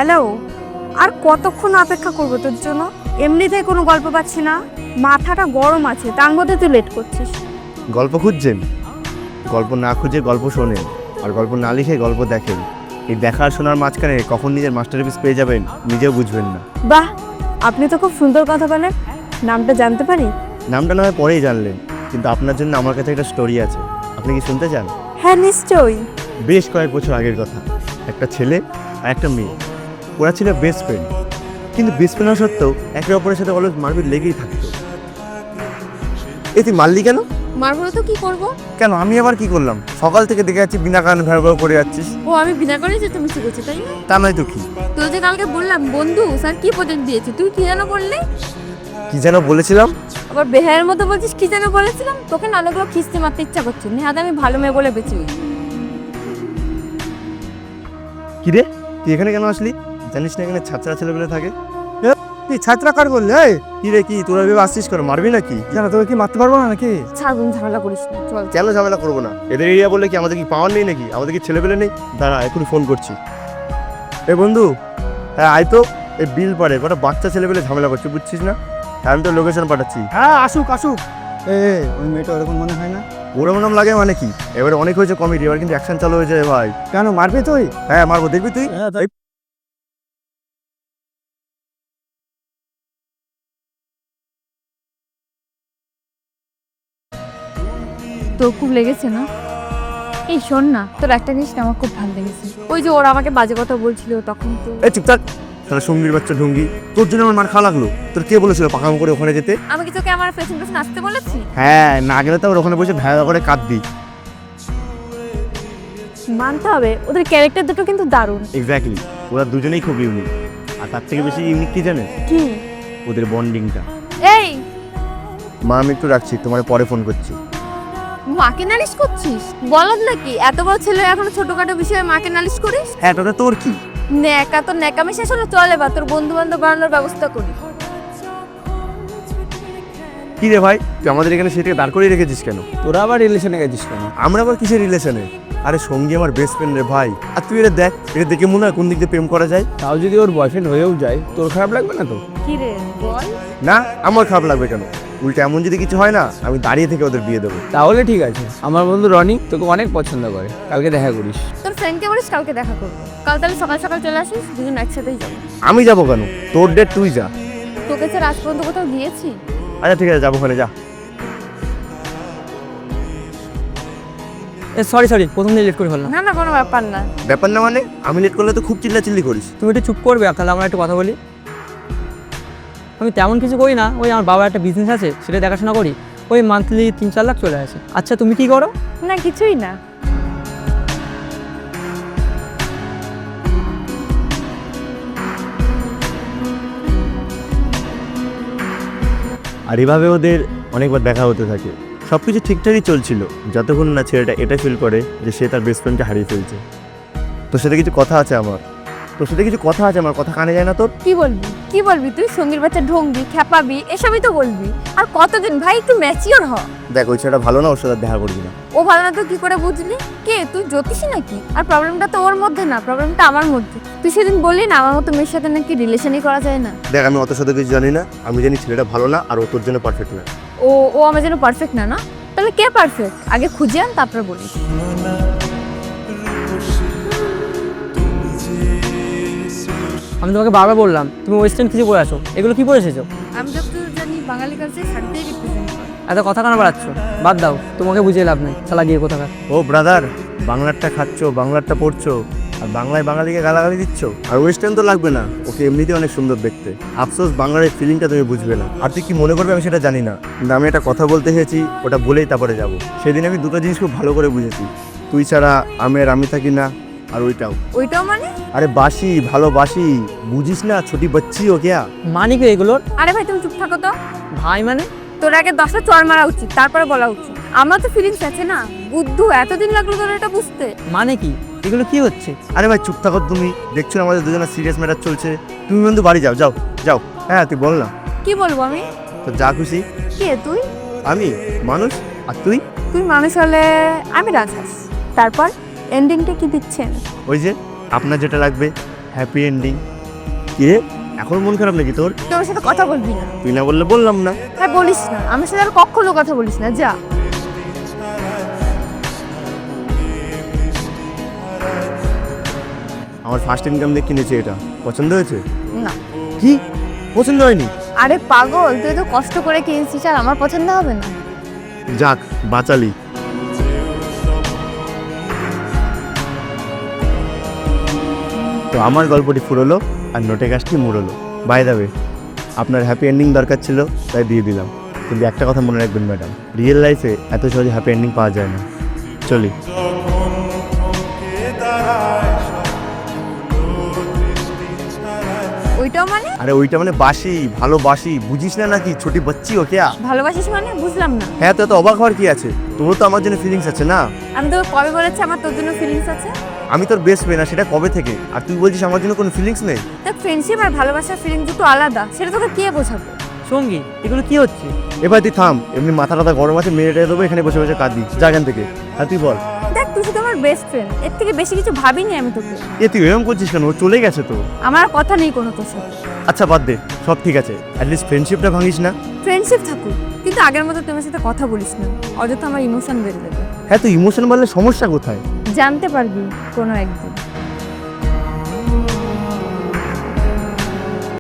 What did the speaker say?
Hello, আর কতক্ষণ অপেক্ষা করবো তোর জন্য? এমনিতেই কোনো গল্প পাচ্ছি না, মাথাটা গরম আছে, তার মধ্যে তুই লেট করছিস। গল্প খুঁজছেন? গল্প না খুঁজে গল্প শোনেন, আর গল্প না লিখে গল্প দেখেন। এই দেখার শোনার মাঝখানে কখন নিজের মাস্টারপিস পেয়ে যাবেন নিজেও বুঝবেন না। বাহ, আপনি তো খুব সুন্দর কথা বলেন। নামটা জানতে পারি? নামটা না হয় পরেই জানলেন, কিন্তু আপনার জন্য আমার কাছে একটা স্টোরি আছে। আপনি কি শুনতে চান? হ্যাঁ, নিশ্চয়ই। বেশ কয়েক বছর আগের কথা। একটা ছেলে আর একটা মেয়ে, ওরা ছিল বেস্ট ফ্রেন্ড। কিন্তু বেস্ট ফ্রেন্ড হওয়া সত্ত্বেও একে অপরের সাথে অলওয়েজ মারপিট লেগেই থাকতো। তুই মারলি কেন? মারবো তো কি করব? কেন, আমি আবার কি করলাম? সকাল থেকে দেখে যাচ্ছি বিনা কারণে ভেড় করে যাচ্ছিস। ও, আমি বিনা করে যেতে মিশে করছি, তাই না? তা নয় তো কি? তুই যে কালকে বললাম বন্ধু স্যার কি প্রজেক্ট দিয়েছে, তুই কি যেন বললি? কি যেন বলেছিলাম? আবার বেহায়ের মতো বলছিস কি যেন বলেছিলাম। তোকে নানাগুলো খিস্তি মারতে ইচ্ছা করছে, নেহাতে আমি ভালো মেয়ে বলে বেঁচে গেছি। কি রে, তুই এখানে কেন আসলি? জানিস না এখানে ছাত্রা ছেলেগুলো থাকে? তুই ছাত্রা কার বললে? কি রে, কি তোরা ভেবে আসছিস কেন? মারবি নাকি? জানা তোকে কি মারতে পারবো না নাকি? ছাড়, ঝামেলা করিস না, চল। কেন ঝামেলা করবো না? এদের এরিয়া বললে কি আমাদের কি পাওয়ার নেই নাকি? আমাদের কি ছেলেপেলে নেই? দাঁড়া, এখনই ফোন করছি। এ বন্ধু, হ্যাঁ আয় তো। এই বিল পারে কটা বাচ্চা ছেলেপেলে ঝামেলা করছে, বুঝছিস না? আমি তো লোকেশন পাঠাচ্ছি। হ্যাঁ, আসুক আসুক। ওই মেয়েটা ওরকম মনে হয় না? ওরকম নাম লাগে মানে কি? এবারে অনেক হয়েছে কমেডি, এবার কিন্তু অ্যাকশন চালু হয়েছে ভাই। কেন মারবি তুই? হ্যাঁ মারবো, দেখবি তুই। হ্যাঁ, তাই। তোর খুব লেগেছে না? এই শোন না, তোর একটা জিনিস আমার খুব ভালো লেগেছে। ওই যে ওরা আমাকে বাজে কথা বলছিল তখন তো। এই চুপ থাক, তাহলে সঙ্গীর বাচ্চা ঢুঙ্গি। তোর জন্য আমার মার খাওয়া লাগলো। তোর কে বলেছিল পাকাম করে ওখানে যেতে? আমি কি তোকে আমার পেছন পেছন আসতে বলেছি? হ্যাঁ, না গেলে তো ওখানে বসে ভেড়া করে কাঁদবি। মানতে হবে, ওদের ক্যারেক্টার দুটো কিন্তু দারুণ। এক্স্যাক্টলি, ওরা দুজনেই খুব ইউনিক। আর তার থেকে বেশি ইউনিক কি জানে? কি? ওদের বন্ডিংটা। এই, মা আমি একটু রাখছি, তোমার পরে ফোন করছি। মাকে নালিশ করছিস? বলদ নাকি? এত বড় ছেলে এখনো ছোটখাটো বিষয়ে মাকে নালিশ করিস? হ্যাঁ, তাতে তোর কি? ন্যাকা তো ন্যাকামি শেষ হলে চলে, বা তোর বন্ধু বান্ধব বানানোর ব্যবস্থা করি। কি রে ভাই, তুই আমাদের এখানে সেটাকে দাঁড় করিয়ে রেখেছিস কেন? তোরা আবার রিলেশনে গেছিস কেন? আমরা আবার কিসের রিলেশনে? আরে সঙ্গী আমার বেস্ট ফ্রেন্ড রে ভাই। আর তুই এটা দেখ, এটা দেখে মনে হয় কোন দিক দিয়ে প্রেম করা যায়। তাও যদি ওর বয়ফ্রেন্ড হয়েও যায়, তোর খারাপ লাগবে না তো? কি রে বল? না, আমার খারাপ লাগবে কেন? উল্টা এমন যদি কিছু হয় না, আমি দাঁড়িয়ে থেকে ওদের বিয়ে দেবো। তাহলে ঠিক আছে। আমার বন্ধু রনি তোকে অনেক পছন্দ করে, কালকে দেখা করিস। তোর ফ্রেন্ডকে বলিস কালকে দেখা করবো। কাল তাহলে সকাল সকাল চলে আসিস, দুজন একসাথেই যাবো। আমি যাবো কেন? তোর ডেট তুই যা। তোকে স্যার আজ পর্যন্ত কোথাও গিয়েছি? আচ্ছা ঠিক আছে, যাবো, ওখানে যা। সরি প্রথম দিন লেট করে ফেললাম। না না, কোনো ব্যাপার না। ব্যাপার না মানে? আমি লেট করলে তো খুব চিল্লাচিল্লি করিস। তুমি একটু চুপ করবে, তাহলে আমরা একটু কথা বলি। আমি তেমন কিছু করি না, ওই আমার বাবার একটা বিজনেস আছে, সেটা দেখাশোনা করি। ওই মান্থলি 3-4 লাখ চলে আসে। আচ্ছা তুমি কি করো? না, কিছুই না। আর এভাবে ওদের অনেকবার দেখা হতে থাকে। সব কিছু ঠিকঠাকই চলছিল, যতক্ষণ না ছেলেটা এটা ফিল করে যে সে তার বেস্ট ফ্রেন্ডকে হারিয়ে ফেলছে। তোর সাথে কিছু কথা আছে আমার, কথা কানে যায় না তোর? কি বলবি কি বলবি তুই? সঙ্গীর বাচ্চা ঢঙ্গি খ্যাপাবি এসবই তো বলবি। আর কতদিন ভাই, একটু ম্যাচিওর হ। দেখ, ওই ছেলেটা ভালো না, ওর সাথে দেখা করবি না। ও ভালো না তো কি করে বুঝলি? কে তুই, জ্যোতিষী নাকি? আর প্রবলেমটা তো ওর মধ্যে না, প্রবলেমটা আমার মধ্যে। তুই সেদিন বললি না আমার মতো মেয়ের সাথে নাকি রিলেশনই করা যায় না। দেখ, আমি অত সাথে কিছু জানি না। আমি জানি ছেলেটা ভালো না, আর ও তোর জন্য পারফেক্ট না। ও ও আমার জন্য পারফেক্ট না? না তাহলে কে পারফেক্ট? আগে খুঁজে আন, তারপর বলিস। আমি তোমাকে বারবার বললাম তুমি ওয়েস্টার্ন কিছু পরে আসো, এগুলো কি পরে এসেছো? আমি যতদূর জানি বাঙালি কালচার শাড়িতেই রিপ্রেজেন্ট করে। এত কথা কেন বাড়াচ্ছ? বাদ দাও, তোমাকে বুঝিয়ে লাভ নাই, চালা গিয়ে কোথাকার। ও ব্রাদার, বাংলারটা খাচ্ছো, বাংলারটা পড়ছো, আর বাংলায় বাঙালিকে গালাগালি দিচ্ছ। আর ওয়েস্টার্ন তো লাগবে না, ওকে এমনিতেই অনেক সুন্দর দেখতে। আফসোস বাংলার এই ফিলিংটা তুমি বুঝবে না। আর তুই কি মনে করবে আমি সেটা জানি না, কিন্তু আমি একটা কথা বলতে এসেছি, ওটা বলেই তারপরে যাব। সেদিন আমি দুটো জিনিস খুব ভালো করে বুঝেছি। তুই ছাড়া আমি থাকি না, আর ওইটাও মানে? আরে বাসি, ভালোবাসি, বুঝিস না? ছোটি বাচ্চি ও কেয়া। মানে কি এগুলোর? আরে ভাই তুমি চুপ থাকো তো। ভাই মানে? তোর আগে 10টা চড় মারা উচিত, তারপরে বলা উচিত। আমার তো ফিলিংস আছে না, বুদ্ধু। এতদিন লাগলো তোর এটা বুঝতে? মানে কি এগুলো, কি হচ্ছে? আরে ভাই চুপ থাকো তুমি, দেখছো না আমাদের দুজনের সিরিয়াস ম্যাটার চলছে। তুমি বন্ধু বাড়ি যাও, যাও যাও। হ্যাঁ তুই বল না। কি বলবো আমি? তো যা খুশি। কে তুই? আমি মানুষ, আর তুই? তুই মানুষ হলে আমি রাজহাঁস। তারপর এন্ডিংটা কি দিচ্ছেন? ওই যে আপনার যেটা লাগবে, হ্যাপি এন্ডিং। কি রে, এখন মন খারাপ নাকি তোর? তুই আমার সাথে কথা বলবি না। তুই না বললে বললাম না। হ্যাঁ বলিস না, আমার সাথে আর কখনো কথা বলিস না, যা। আমার ফার্স্ট ইনকাম দিয়ে কিনেছি এটা, পছন্দ হয়েছে? না। কি পছন্দ হয়নি? আরে পাগল, তুই তো কষ্ট করে কিনছিস আর আমার পছন্দ হবে না? যাক বাঁচালি। তো আমার গল্পটি ফুরলো আর নোটে গাছটি মুড়লো। বাই দ্য ওয়ে, আপনার হ্যাপি এন্ডিং দরকার ছিল তাই দিয়ে দিলাম। কিন্তু একটা কথা মনে রাখবেন ম্যাডাম, রিয়েল লাইফে এত সহজে হ্যাপি এন্ডিং পাওয়া যায় না। চলি। ওইটাও মানে? আরে ওইটা মানে বাসি, ভালোবাসি, বুঝিস না নাকি? ছোটি বাচ্চি ও কেয়া? ভালোবাসিস মানে? বুঝলাম না। হ্যাঁ, তো অবাক হওয়ার কি আছে? তোর তো আমার জন্য ফিলিংস আছে না? আমি তোকে কবে বলেছি আমার তোর জন্য ফিলিংস আছে? আমি তোর বেস্ট ফ্রেন্ড, সেটা কবে থেকে? আর তুই বলছিস আমার জন্য কোনো ফিলিংস নেই? দেখ, ফ্রেন্ডশিপ আর ভালোবাসার ফিলিং দুটো আলাদা, সেটা তোকে কে বোঝাবে? সঙ্গী, এগুলো কি হচ্ছে? এবার তুই থাম, এমনি মাথা টাথা গরম আছে, মেরেটে দেবো এখানে বসে বসে কাঁদি। যা এখান থেকে। আর তুই বল। দেখ, তুই শুধু আমার বেস্ট ফ্রেন্ড, এর থেকে বেশি কিছু ভাবিনি আমি তোকে। তুই এরকম করছিস কেন? ও চলে গেছে তো। আমার আর কথা নেই কোনো তোর সাথে। আচ্ছা বাদ দে, সব ঠিক আছে, অ্যাটলিস্ট ফ্রেন্ডশিপটা ভাঙিস না। ফ্রেন্ডশিপ থাকুক, কিন্তু আগের মতো তোমার সাথে কথা বলিস না, অযথা আমার ইমোশন বেড়ে যাবে। হ্যাঁ, তুই ইমোশন বললে সমস্যা কোথায়? জানতে পারবি কোনো একদিন।